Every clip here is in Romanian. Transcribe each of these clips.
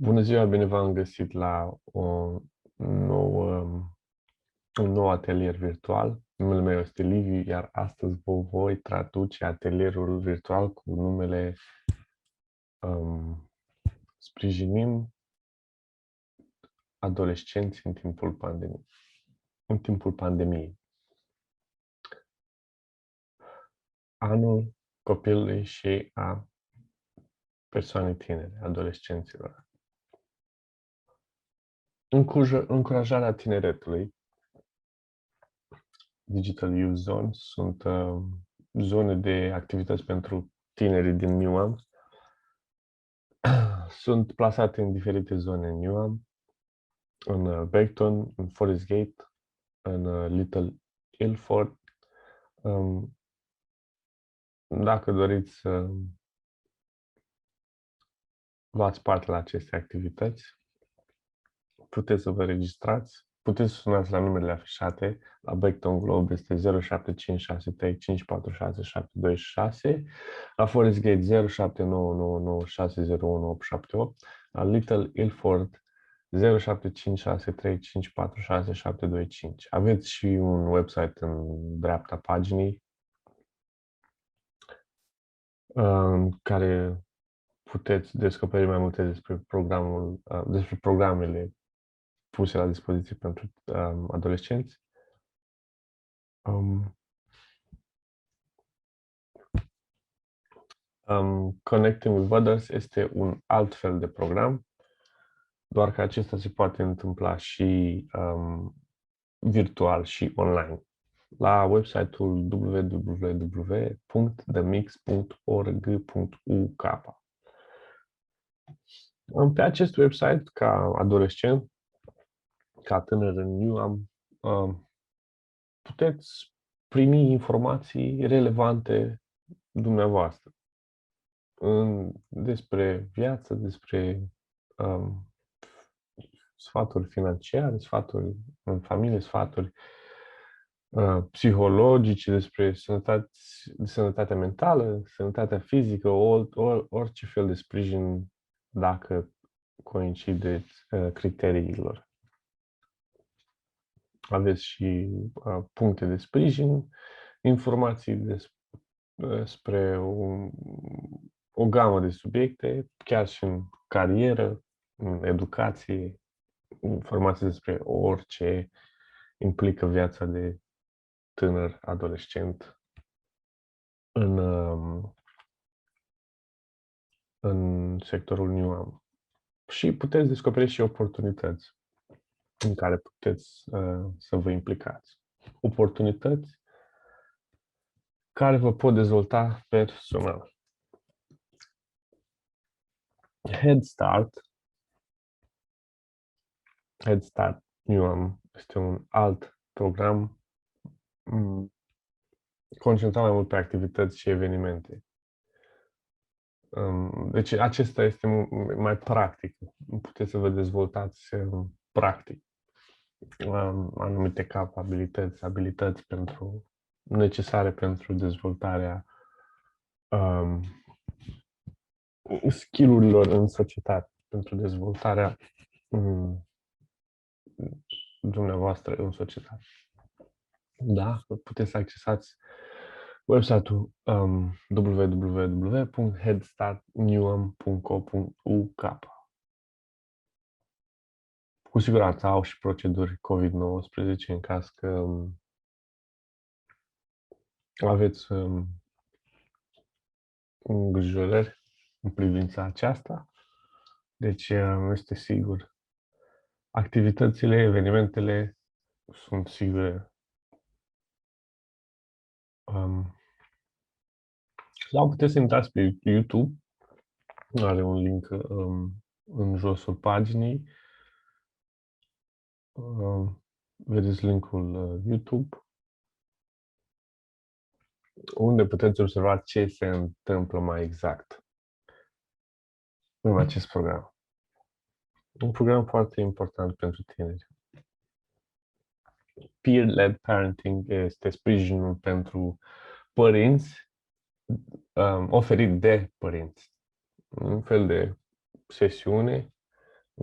Bună ziua, bine v-am găsit la nouă, un nou atelier virtual. Numele meu este Liviu, iar astăzi vă voi traduce atelierul virtual cu numele Sprijinim adolescenți în timpul pandemiei. În timpul pandemiei. Anul copilului și a persoanei tinere, adolescenților. Încurajarea tineretului. Digital Youth Zones sunt zone de activități pentru tinerii din Newham. Sunt plasate în diferite zone în Newham, în Beckton, în Forest Gate, în Little Ilford. Dacă doriți să luați parte la aceste activități, puteți să vă registrați. Puteți să sunați la numerele afișate. La Beckton Globe este 07563546 la Forest Gate 0799960188, la Little Ilford 07563546 Aveți și un website în dreapta paginii în care puteți descoperi mai multe despre programele puse la dispoziție pentru adolescenți. Connecting with Others este un alt fel de program, doar că acesta se poate întâmpla și virtual și online. La website-ul www.themix.org.uk. Pe acest website, ca adolescent, ca tânăr în Newham, puteți primi informații relevante dumneavoastră despre viață, despre sfaturi financiare, sfaturi în familie, sfaturi psihologice, despre sănătatea mentală, sănătatea fizică, orice fel de sprijin dacă coincideți criteriilor. Aveți și puncte de sprijin, informații despre o gamă de subiecte, chiar și în carieră, în educație, informații despre orice implică viața de tânăr, adolescent în sectorul Newham. Și puteți descoperi și oportunități în care puteți să vă implicați. Oportunități care vă pot dezvolta personal. Head Start Newham este un alt program concentrat mai mult pe activități și evenimente. Deci acesta este mai practic. Puteți să vă dezvoltați practic anumite abilități necesare pentru dezvoltarea skill-urilor în societate, pentru dezvoltarea dumneavoastră în societate. Da? Puteți să accesați website-ul www.headstartnewham.co.uk. Cu siguranță au și proceduri COVID-19 în caz că aveți îngrijorări în privința aceasta. Deci este sigur. Activitățile, evenimentele sunt sigure. Sau puteți să intrați pe YouTube. Are un link în josul paginii. Vedeți linkul YouTube, unde puteți observa ce se întâmplă mai exact în acest program. Un program foarte important pentru tineri. Peer-led parenting este sprijinul pentru părinți oferit de părinți. Un fel de sesiune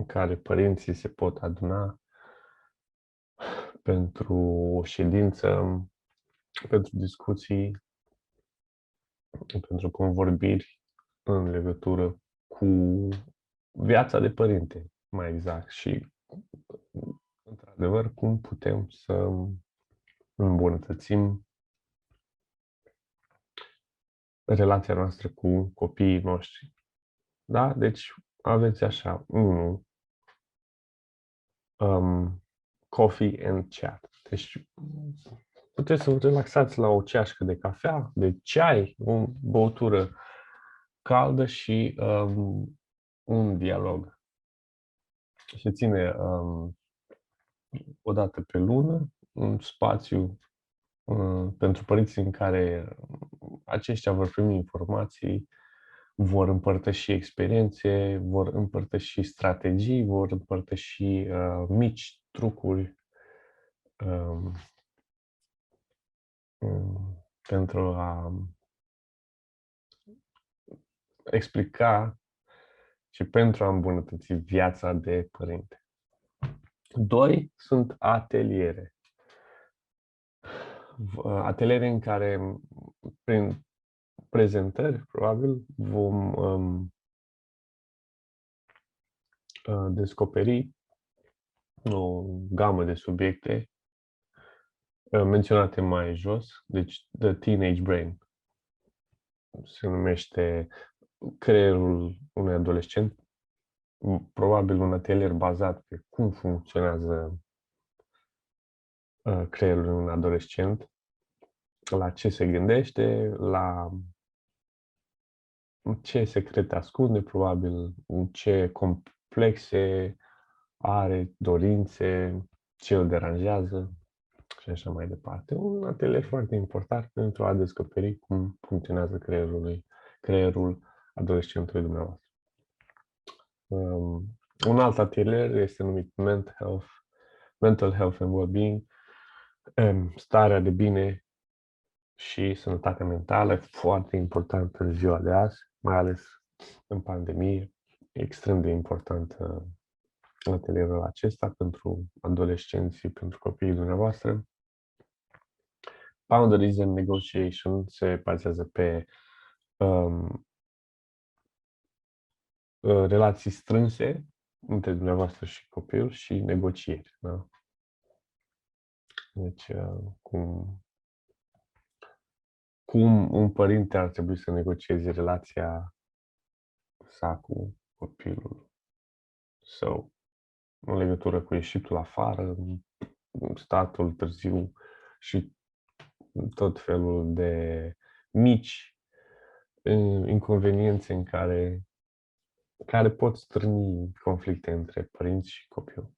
în care părinții se pot aduna pentru o ședință, pentru discuții, pentru convorbiri în legătură cu viața de părinte, mai exact, și, într-adevăr, cum putem să îmbunătățim relația noastră cu copiii noștri. Da? Deci aveți așa, 1, coffee and chat. Deci puteți să vă relaxați la o ceașcă de cafea, de ceai, o băutură caldă și un dialog. Se ține o dată pe lună un spațiu pentru părinții în care aceștia vor primi informații, vor împărtăși experiențe, vor împărtăși strategii, vor împărtăși mici trucuri pentru a explica și pentru a îmbunătăți viața de părinte. 2 sunt ateliere. Ateliere în care, prin prezentări, probabil, vom descoperi o gamă de subiecte menționate mai jos, deci The Teenage Brain. Se numește creierul unui adolescent, probabil un atelier bazat pe cum funcționează creierul unui adolescent, la ce se gândește, la ce secrete ascunde, probabil, ce complexe are, dorințe, ce îl deranjează și așa mai departe. Un atelier foarte important pentru a descoperi cum funcționează creierul adolescentului dumneavoastră. Un alt atelier este numit Mental Health and Well-being, starea de bine și sănătatea mentală, foarte importantă în ziua de azi, mai ales în pandemie. Extrem de important atelierul acesta pentru adolescenți, pentru copiii dumneavoastră. Boundaries and Negotiation se bazează pe relații strânse între dumneavoastră și copil și negocieri. Da? Deci, cum un părinte ar trebui să negocieze relația sa cu copilul său în legătură cu ieșitul afară, statul târziu și tot felul de mici inconveniențe în care pot strâni conflicte între părinți și copil.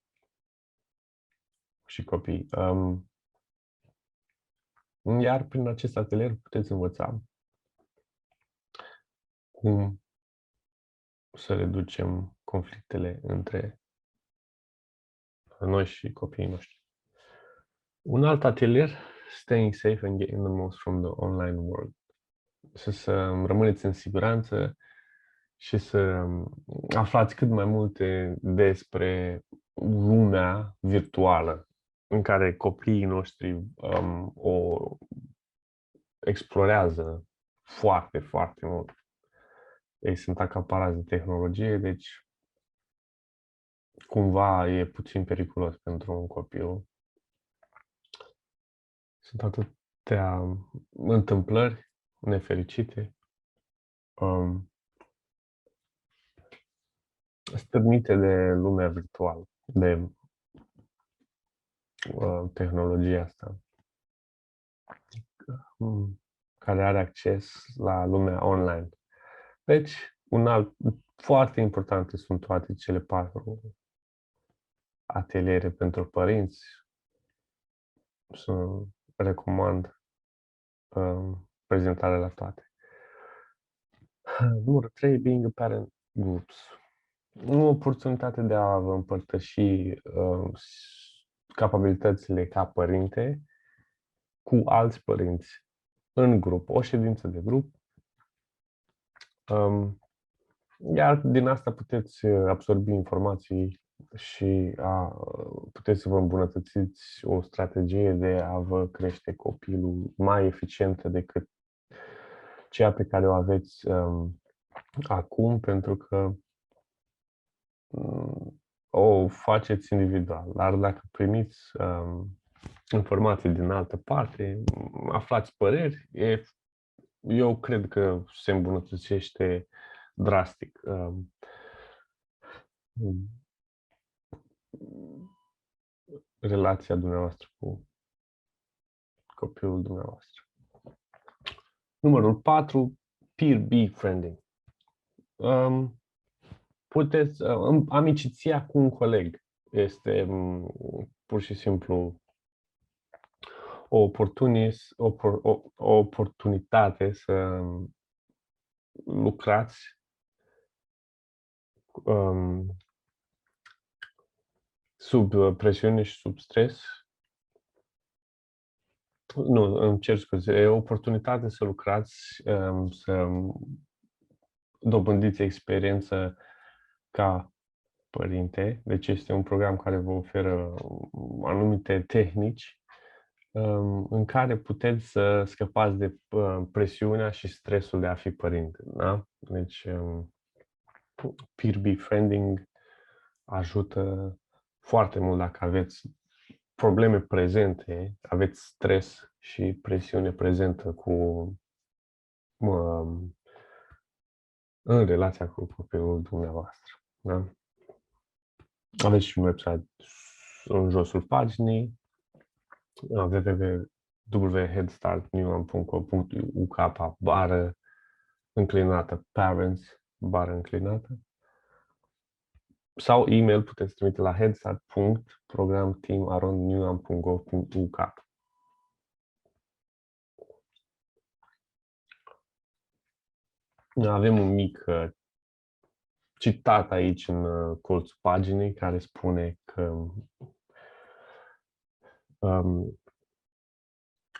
Și copii. Iar prin acest atelier puteți învăța cum să reducem conflictele între noi și copiii noștri. Un alt atelier, Staying Safe and Getting the Most from the Online World. Să rămâneți în siguranță și să aflați cât mai multe despre lumea virtuală în care copiii noștri o explorează foarte, foarte mult. Ei sunt acaparați de tehnologie, deci cumva e puțin periculos pentru un copil. Sunt atâtea întâmplări nefericite stârnite de lumea virtuală, de tehnologia asta, care are acces la lumea online. Deci, foarte importante sunt toate cele 4 ateliere pentru părinți. Să recomand prezentarea la toate. Numărul 3, Being a Parent Groups. O oportunitate de a vă împărtăși capabilitățile ca părinte cu alți părinți în grup, o ședință de grup Iar din asta puteți absorbi informații și puteți să vă îmbunătățiți o strategie de a vă crește copilul mai eficientă decât cea pe care o aveți acum, pentru că o faceți individual. Dar dacă primiți informații din altă parte, aflați păreri, eu cred că se îmbunătățește drastic relația dumneavoastră cu copilul dumneavoastră. Numărul 4, peer befriending. Puteți, amiciția cu un coleg este pur și simplu o oportunitate să lucrați sub presiune și sub stres. Nu, îmi cer scuze. E o oportunitate să lucrați, să dobândiți experiență ca părinte. Deci este un program care vă oferă anumite tehnici în care puteți să scăpați de presiunea și stresul de a fi părinte. Da? Deci, peer befriending ajută foarte mult dacă aveți probleme prezente, aveți stres și presiune prezentă în relația cu copilul dumneavoastră. Da? Aveți și un website în josul paginii, www.headstart.new.uk/parents sau e-mail puteți trimite la headstart.programteam@newam.gov.uk. Avem un mic citat aici în colțul paginii care spune că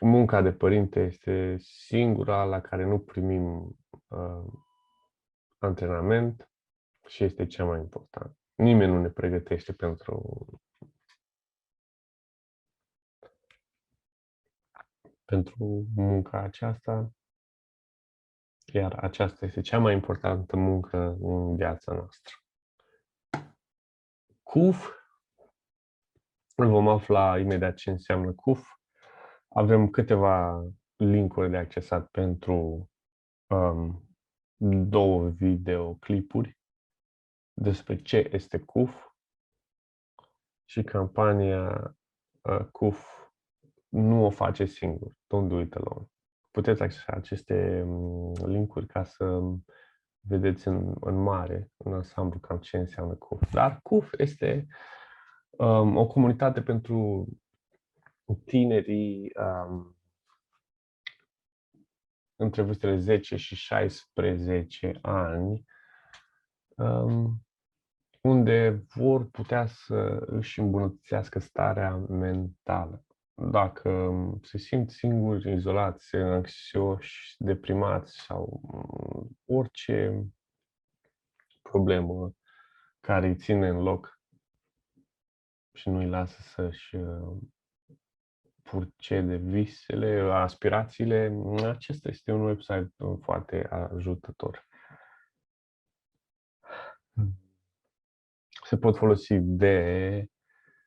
munca de părinte este singura la care nu primim antrenament și este cea mai importantă. Nimeni nu ne pregătește pentru munca aceasta, iar aceasta este cea mai importantă muncă în viața noastră. CUF, îl vom afla imediat ce înseamnă CUF. Avem câteva linkuri de accesat pentru 2 videoclipuri despre ce este CUF și campania CUF nu o face singur. Don't do it alone. Puteți accesa aceste linkuri ca să vedeți în mare, în ansamblu, cam ce înseamnă CUF. Dar CUF este o comunitate pentru tinerii între vârstele 10 și 16 ani, unde vor putea să își îmbunătățească starea mentală. Dacă se simt singuri, izolați, anxioși, deprimați sau orice problemă care îi ține în loc și nu îi lasă să-și purcede visele, aspirațiile, acesta este un website foarte ajutător. Se pot folosi de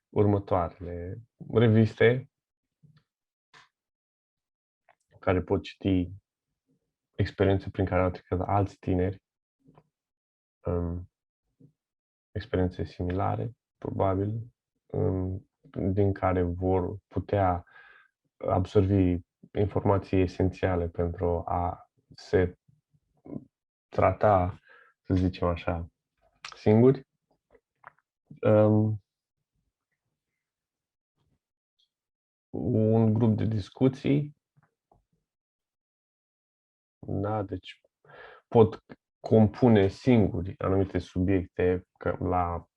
următoarele reviste care pot citi experiențe prin care au trecut alți tineri, experiențe similare, probabil, din care vor putea absorbi informații esențiale pentru a se trata, să zicem așa, singuri. Un grup de discuții, da, deci pot compune singuri anumite subiecte la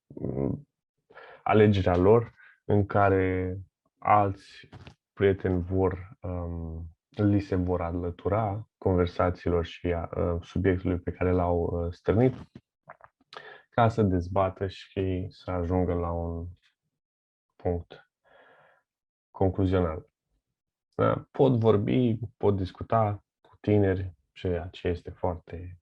alegerea lor, în care alți prieteni li se vor alătura conversațiilor și subiectului pe care l-au stârnit. ca să dezbată și să ajungă la un punct concluzional. Da? Pot vorbi, pot discuta cu tineri, ceea ce este foarte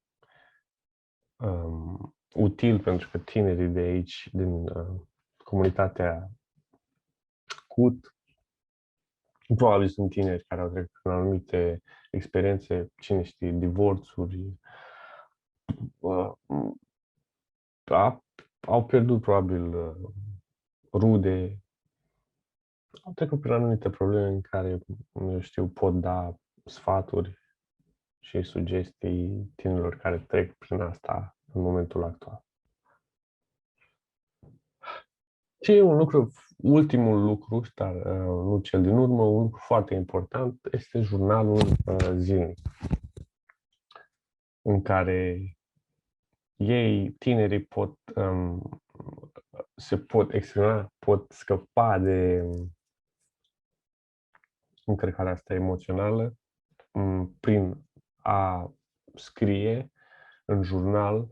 util, pentru că tinerii de aici, din comunitatea CUT, probabil sunt tineri care au trecut în anumite experiențe, cine știe, divorțuri, au pierdut probabil rude, au trecut prin anumite probleme în care, eu știu, pot da sfaturi și sugestii tinerilor care trec prin asta în momentul actual. Și un lucru, ultimul lucru, dar nu cel din urmă, un lucru foarte important, este jurnalul zilnic, în care ei, tinerii, se pot exprima, pot scăpa de încărcarea asta emoțională prin a scrie în jurnal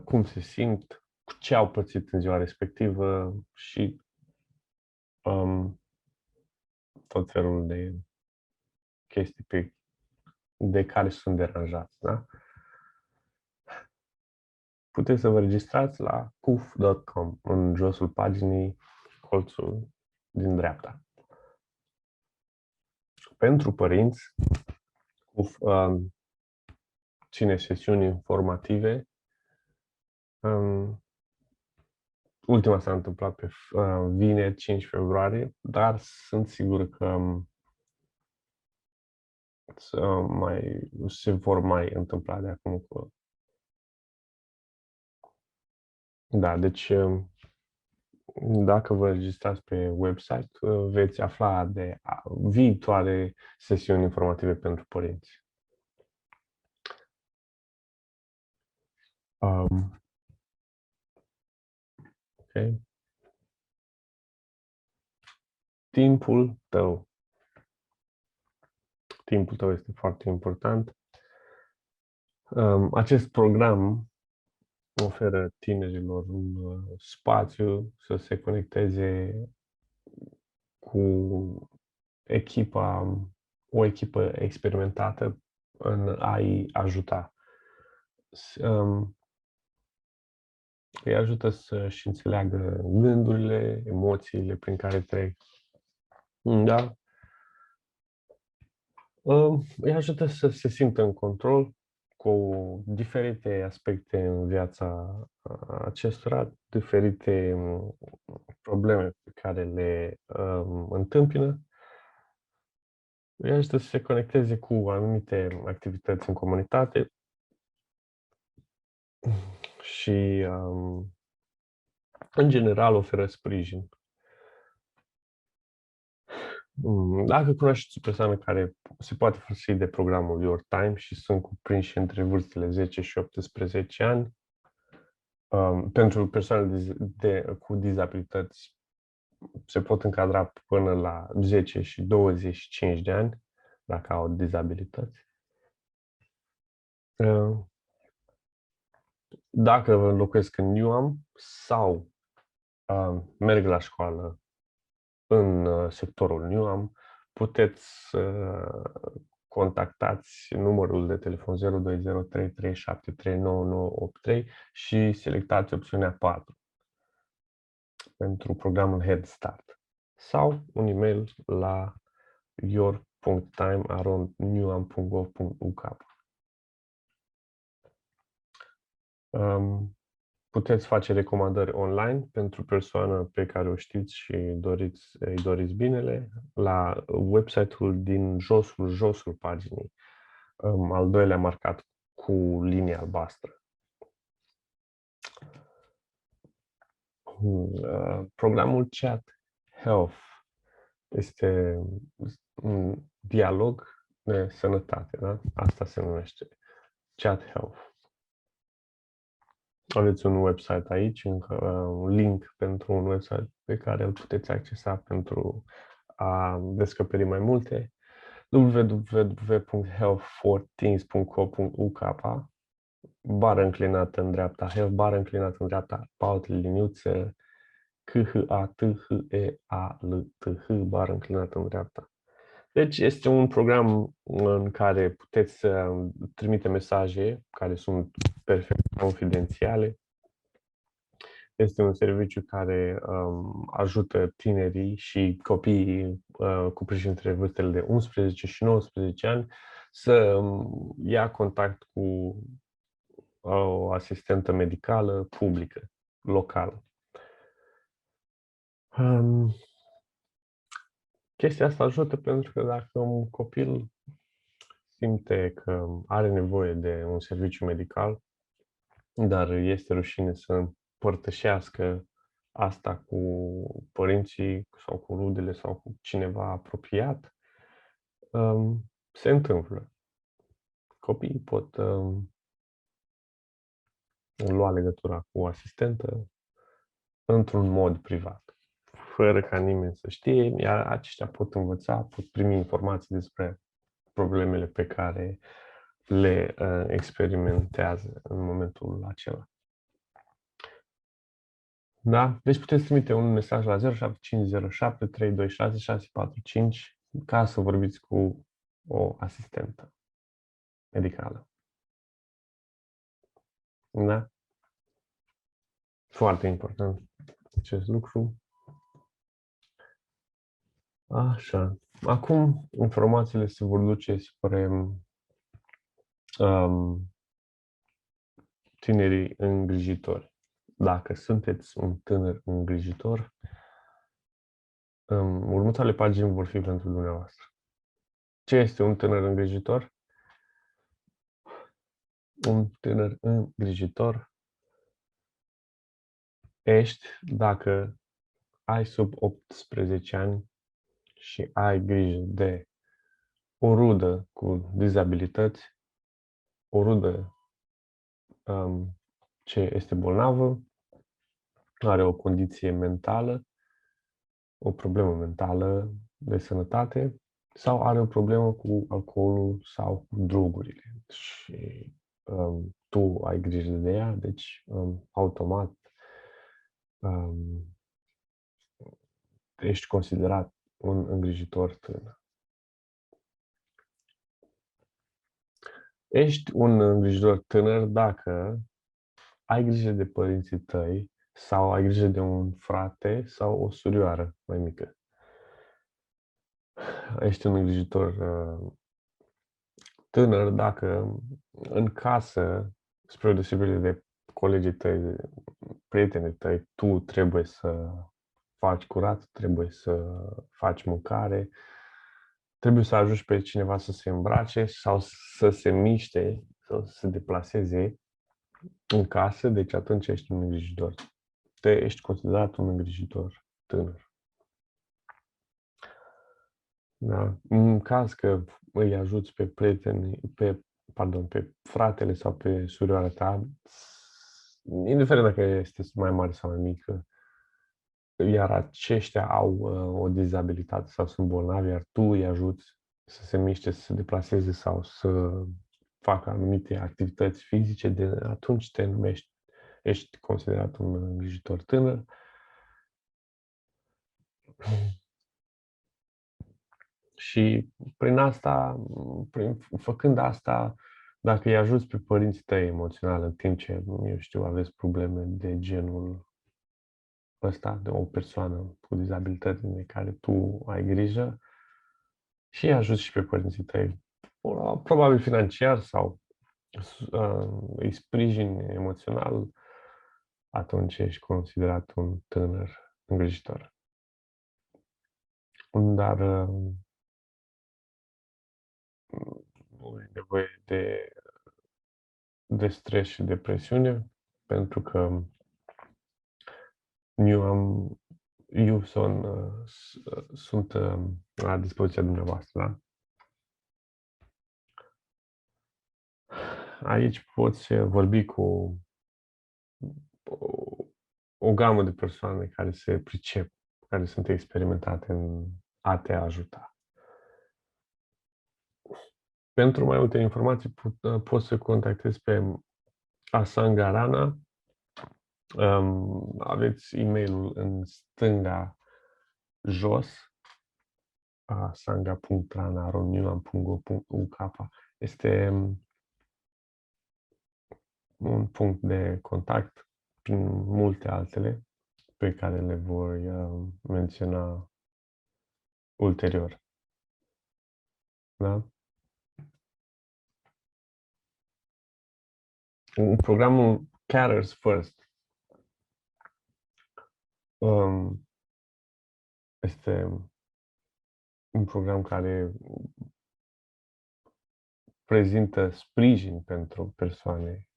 cum se simt, ce au pățit în ziua respectivă și tot felul de chestii de care sunt deranjați. Da? Puteți să vă registrați la kuf.com în josul paginii, colțul din dreapta. Pentru părinți, KUF ține sesiuni informative. Ultima s-a întâmplat pe vineri, 5 februarie, dar sunt sigur că se vor mai întâmpla de acum încolo. Da, deci dacă vă registrați pe website, veți afla de viitoare sesiuni informative pentru părinți. Ok. Timpul tău. Timpul tău este foarte important. Acest program oferă tinerilor un spațiu să se conecteze cu o echipă experimentată în a-i ajuta. Îi ajută să-și înțeleagă gândurile, emoțiile prin care trec. Da? Îi ajută să se simtă în control cu diferite aspecte în viața acestora, diferite probleme pe care le întâmpină. Îi ajută să se conecteze cu anumite activități în comunitate și, în general, oferă sprijin. Dacă cunoașteți o persoană care se poate folosi de programul Your Time și sunt cuprinși între vârstele 10 și 18 ani, pentru persoanele cu dizabilități se pot încadra până la 10 și 25 de ani, dacă au dizabilități. Dacă locuiesc în Newham sau merg la școală în sectorul Newham, puteți contactați numărul de telefon 0203373983 și selectați opțiunea 4 pentru programul Head Start sau un e-mail la your.time@newham.gov.uk. Puteți face recomandări online pentru persoana pe care o știți și îi doriți binele la website-ul din josul paginii, al doilea marcat cu linia albastră. Programul Chat Health este un dialog de sănătate, da? Asta se numește Chat Health. Aveți un website aici, un link pentru un website pe care îl puteți accesa pentru a descoperi mai multe. www.healthforteens.co.uk bară înclinată în dreapta, have, bară înclinată în dreapta, pauză, liniuță, KHATHEALTH, bară înclinată în dreapta. Deci este un program în care puteți să trimite mesaje care sunt perfect confidențiale. Este un serviciu care ajută tinerii și copiii cuprinși între vârstele de 11 și 19 ani să ia contact cu o asistentă medicală publică, locală. Chestia asta ajută pentru că dacă un copil simte că are nevoie de un serviciu medical, dar este rușine să împărtășească asta cu părinții sau cu rudele sau cu cineva apropiat, se întâmplă. Copiii pot lua legătura cu o asistentă într-un mod privat, fără ca nimeni să știe, iar aceștia pot învăța, pot primi informații despre problemele pe care le experimentează în momentul acela. Da? Deci puteți trimite un mesaj la 0750 326 645 ca să vorbiți cu o asistentă medicală. Da? Foarte important acest lucru. Așa. Acum informațiile se vor duce spre tinerii îngrijitori. Dacă sunteți un tânăr îngrijitor, următoarele pagini vor fi pentru dumneavoastră. Ce este un tânăr îngrijitor? Un tânăr îngrijitor ești dacă ai sub 18 ani și ai grijă de o rudă cu dizabilități, o rudă ce este bolnavă, are o condiție mentală, o problemă mentală de sănătate sau are o problemă cu alcoolul sau cu drogurile și tu ai grijă de ea, deci automat ești considerat un îngrijitor tânăr. Ești un îngrijitor tânăr dacă ai grijă de părinții tăi sau ai grijă de un frate sau o surioară mai mică. Ești un îngrijitor tânăr dacă în casă, spre deosebire de colegii tăi, prietenii tăi, tu trebuie să faci curat, trebuie să faci mâncare, trebuie să ajungi pe cineva să se îmbrace sau să se miște, sau să se deplaseze în casă, deci atunci ești un îngrijitor. Ești considerat un îngrijitor tânăr. Da? În caz că îi ajuți pe prieteni, pe fratele sau pe surioara ta, indiferent dacă este mai mare sau mai mică, iar aceștia au o dizabilitate sau sunt bolnavi, iar tu îi ajuți să se miște, să se deplaseze sau să facă anumite activități fizice, de atunci te numești, ești considerat un îngrijitor tânăr. Și prin asta, făcând asta, dacă îi ajuți pe părinții tăi emoțional în timp ce, eu știu, aveți probleme de genul ăsta, de o persoană cu dizabilități de care tu ai grijă și îi ajuți și pe părinții tăi, probabil financiar sau îi sprijini emoțional, atunci ești considerat un tânăr îngrijitor. Dar nu e nevoie de stres și depresiune, pentru că sunt la dispoziția dumneavoastră. Da? Aici poți vorbi cu o gamă de persoane care se pricep, care sunt experimentate în a te ajuta. Pentru mai multe informații poți să contactezi pe Asanga Rana. Aveți e-mailul în stânga jos, asanga.rana@newland.go.uk. Este un punct de contact prin multe altele pe care le voi menționa ulterior. Da? Programul Carers First este un program care prezintă sprijin pentru persoane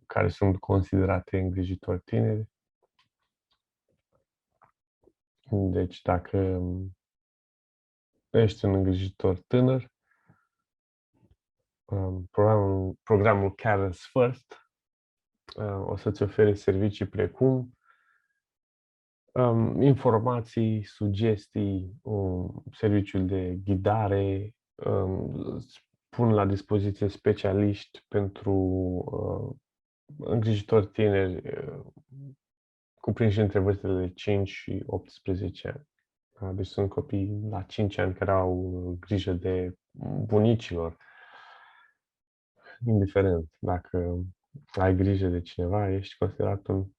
care sunt considerate îngrijitori tineri. Deci dacă ești un îngrijitor tânăr, programul Carers First o să-ți ofere servicii precum informații, sugestii, serviciul de ghidare, pun la dispoziție specialiști pentru îngrijitori tineri cuprinși între vârstele de 5 și 18 ani. Deci sunt copii la 5 ani care au grijă de bunicilor. Indiferent dacă ai grijă de cineva, ești considerat un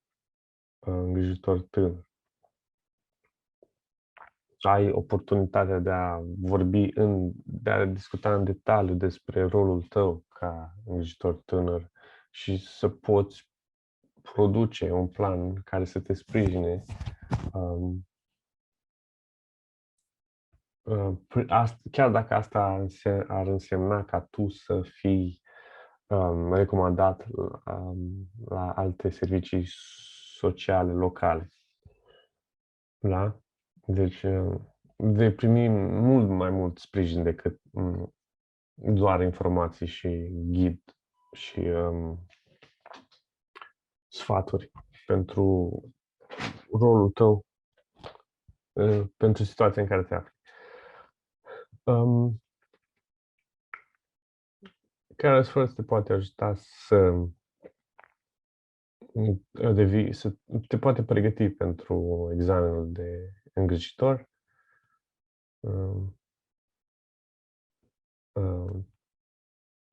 îngrijitor tânăr. Ai oportunitatea de a vorbi, de a discuta în detaliu despre rolul tău ca îngrijitor tânăr și să poți produce un plan care să te sprijine. Chiar dacă asta ar însemna ca tu să fii recomandat la alte servicii sociale locale. Da? Deci vei primi mult mai mult sprijin decât doar informații și ghid și sfaturi pentru rolul tău, pentru situația în care te afli. Carers First te poate ajuta să te poate pregăti pentru examenul de îngrijitor.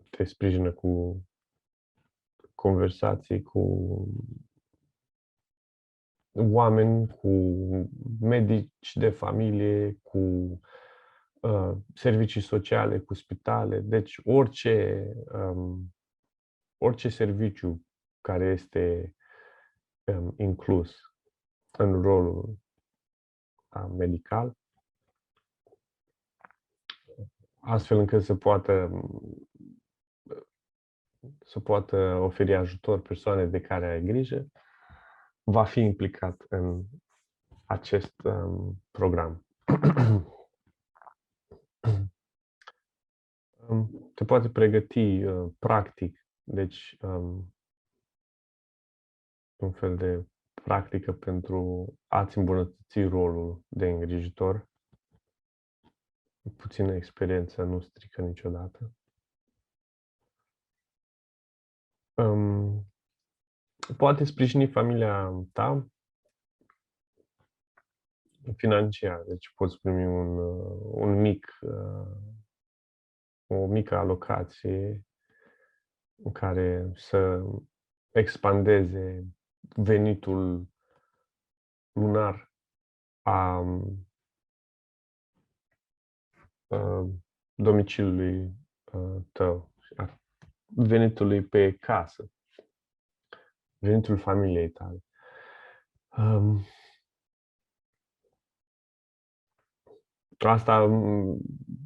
Te sprijină cu conversații cu oameni, cu medici de familie, cu servicii sociale, cu spitale. Deci orice serviciu care este inclus în rolul medical, astfel încât să poată oferi ajutor persoane de care ai grijă, va fi implicat în acest program. Te poate pregăti practic, deci un fel de practică pentru a-ți îmbunătăți rolul de îngrijitor. Puțină experiență nu strică niciodată. Poate sprijini familia ta financiar, deci poți primi o mică alocație în care să expandeze venitul lunar a domiciliului tău, a venitului pe casă, venitul familiei tale. Asta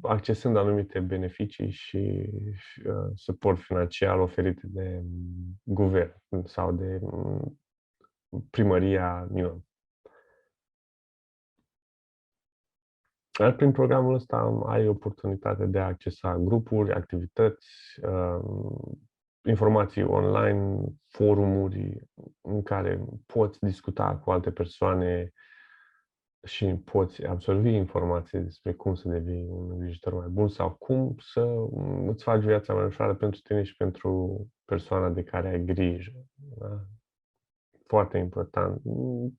accesând anumite beneficii și suport financiar oferite de guvern sau de primăria Newland. Prin programul ăsta ai oportunitatea de a accesa grupuri, activități, informații online, forumuri în care poți discuta cu alte persoane și poți absorbi informații despre cum să devii un îngrijitor mai bun sau cum să îți faci viața mai ușoară pentru tine și pentru persoana de care ai grijă. Da? Foarte important.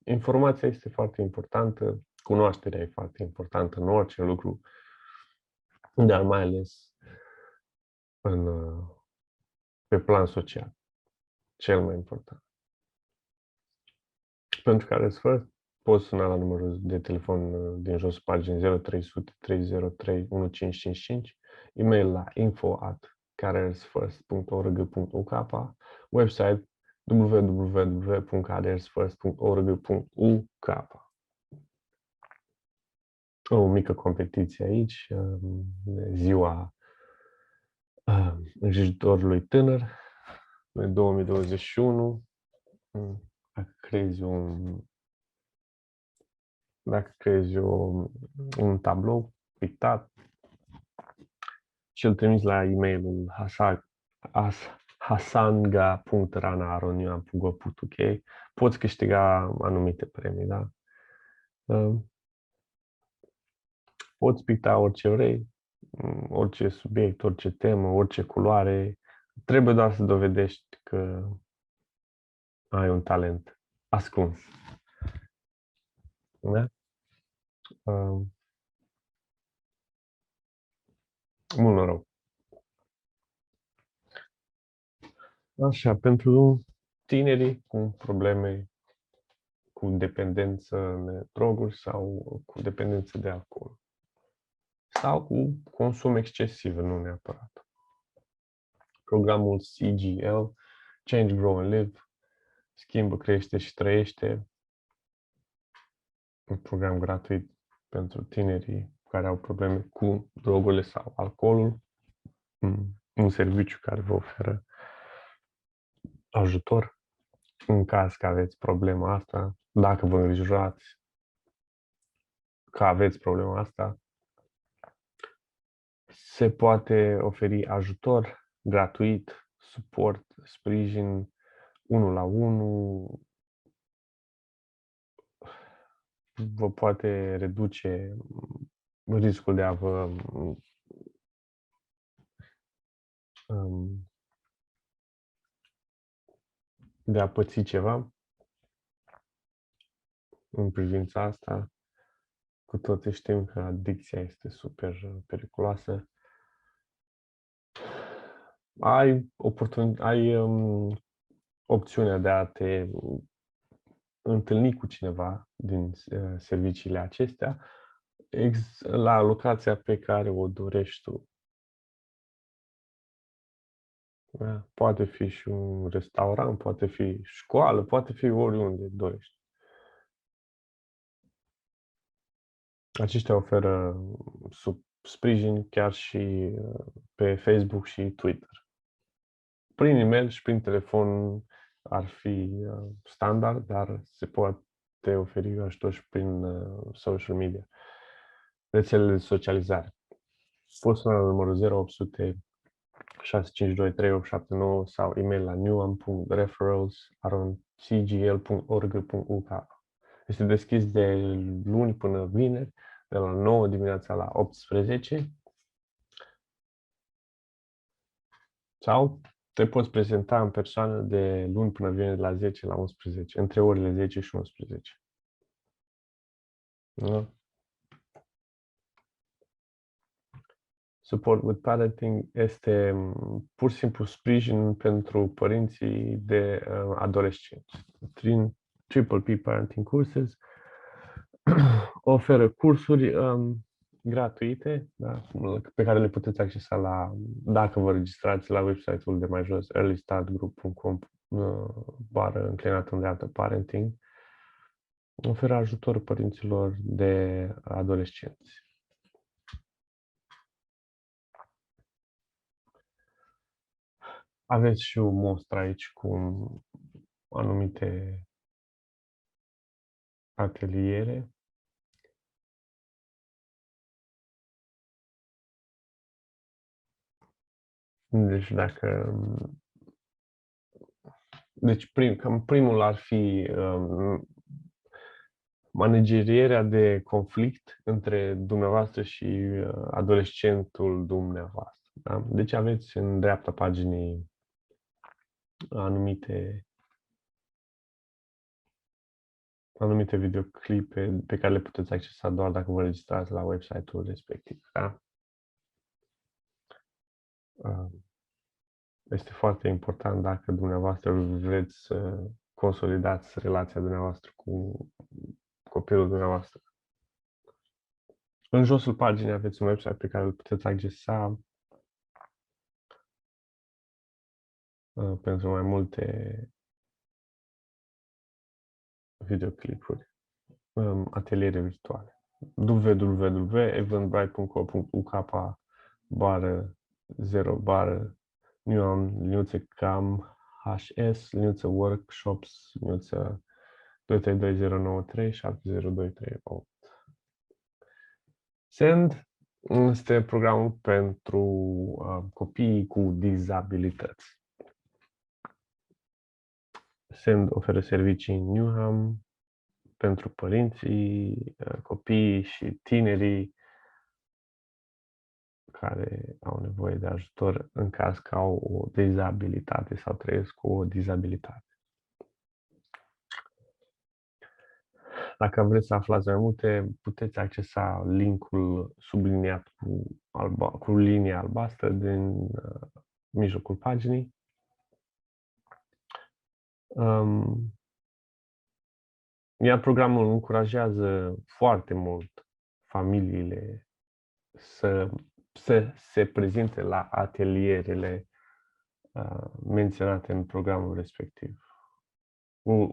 Informația este foarte importantă, cunoașterea e foarte importantă în orice lucru, dar mai ales în, pe plan social. Cel mai important. Pentru care sfăr, poți suna la numărul de telefon din josul paginii 0300 303 1555, e-mail la info@careersfirst.org.uk, website www.careersfirst.org.uk. O mică competiție aici, ziua îngrijitorului tânăr, în 2021. Dacă creezi un tablou pictat și îl trimiți la e-mailul hasanga.rana@gov.uk, poți câștiga anumite premii, da? Poți picta orice vrei, orice subiect, orice temă, orice culoare. Trebuie doar să dovedești că ai un talent ascuns. Da? Mult noroc! Așa, pentru tinerii cu probleme cu dependență de droguri sau cu dependență de alcool. Sau cu consum excesiv, nu neapărat. Programul CGL, Change, Grow and Live, schimbă, crește și trăiește. Un program gratuit pentru tinerii care au probleme cu drogurile sau alcoolul. Un serviciu care vă oferă ajutor în caz că aveți problema asta, dacă vă îngrijorați că aveți problema asta, se poate oferi ajutor gratuit, suport, sprijin 1 la 1, vă poate reduce riscul de a vă de a păți ceva în privința asta. Cu toții știm că adicția este super periculoasă. Ai opțiunea de a te întâlni cu cineva din serviciile acestea la locația pe care o dorești tu. Da? Poate fi și un restaurant, poate fi școală, poate fi oriunde dorești. Aceștia oferă sprijin chiar și pe Facebook și Twitter. Prin e-mail și prin telefon ar fi standard, dar se poate oferi ajutor și prin social media. Rețelele de socializare. Poți suna la numărul 0800 652 3879 sau e-mail la newam.referrals@cgl.org.uk. Este deschis de luni până vineri, de la 9 dimineața la 18. Sau te poți prezenta în persoană de luni până vineri la 10 la 11, între orele 10 și 11. Da? Support with Parenting este pur și simplu sprijin pentru părinții de adolescenți. Prin Triple P Parenting Courses oferă cursuri gratuite, da, pe care le puteți accesa dacă vă registrați la website-ul de mai jos, earlystartgroup.com /parenting. Oferă ajutor părinților de adolescenți. Aveți și o mostră aici cu anumite ateliere. Deci primul ar fi Managerierea de conflict între dumneavoastră și adolescentul dumneavoastră. Da? Deci aveți în dreapta paginii anumite videoclipe pe care le puteți accesa doar dacă vă registrați la website-ul respectiv. Da? Este foarte important dacă dumneavoastră vreți să consolidați relația dumneavoastră cu copilul dumneavoastră. În josul paginii aveți un website pe care îl puteți accesa pentru mai multe videoclipuri, ateliere virtuale. www.eventbrite.co.uk/0-cam/s/workshops 23209370238. SEND este programul pentru copiii cu dizabilități. SEND oferă servicii în Newham pentru părinții, copiii și tinerii care au nevoie de ajutor în caz că au o dizabilitate sau trăiesc cu o dizabilitate. Dacă vreți să aflați mai multe, puteți accesa linkul subliniat cu linia albastră din mijlocul paginii. Iar programul încurajează foarte mult familiile să se prezinte la atelierele menționate în programul respectiv.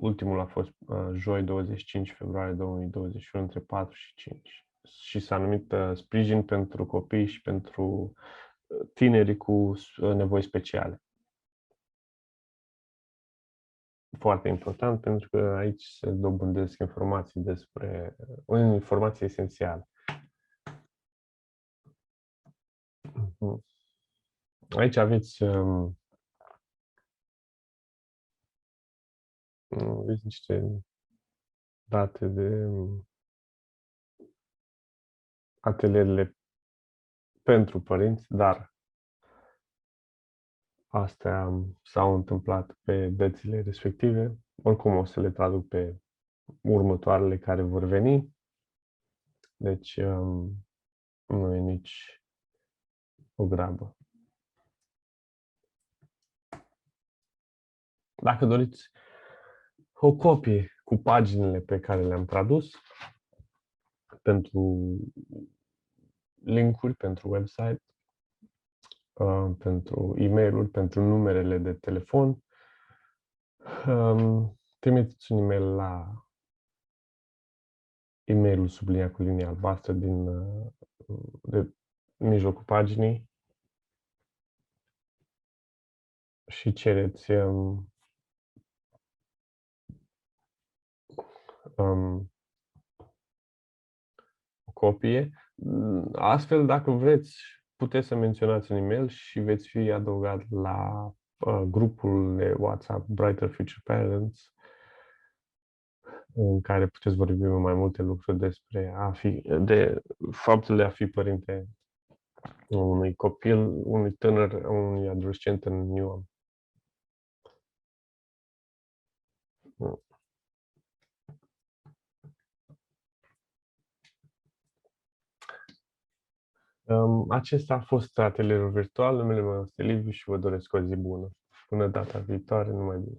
Ultimul a fost joi 25 februarie 2021 între 4 și 5 și s-a numit Sprijin pentru copii și pentru tinerii cu nevoi speciale. Foarte important pentru că aici se dobândesc informații esențiale. Aici aveți niște date de atelierele pentru părinți, dar astea s-au întâmplat pe dățile respective. Oricum o să le traduc pe următoarele care vor veni. Deci nu e nici o grabă. Dacă doriți o copie cu paginile pe care le-am tradus, pentru linkuri, pentru website, pentru e-mail-uri, pentru numerele de telefon, trimiteți un e-mail la e-mailul subliniat cu linia albastră de mijlocul paginii și cereți o copie. Astfel, dacă vreți, puteți să menționați un e-mail și veți fi adăugat la grupul de WhatsApp Brighter Future Parents, în care puteți vorbi mai multe lucruri despre de faptul de a fi părinte unui copil, unui tânăr, unui adolescent în Newham. Acesta a fost atelierul virtual. Numele meu este Liviu și vă doresc o zi bună. Până data viitoare, numai bine.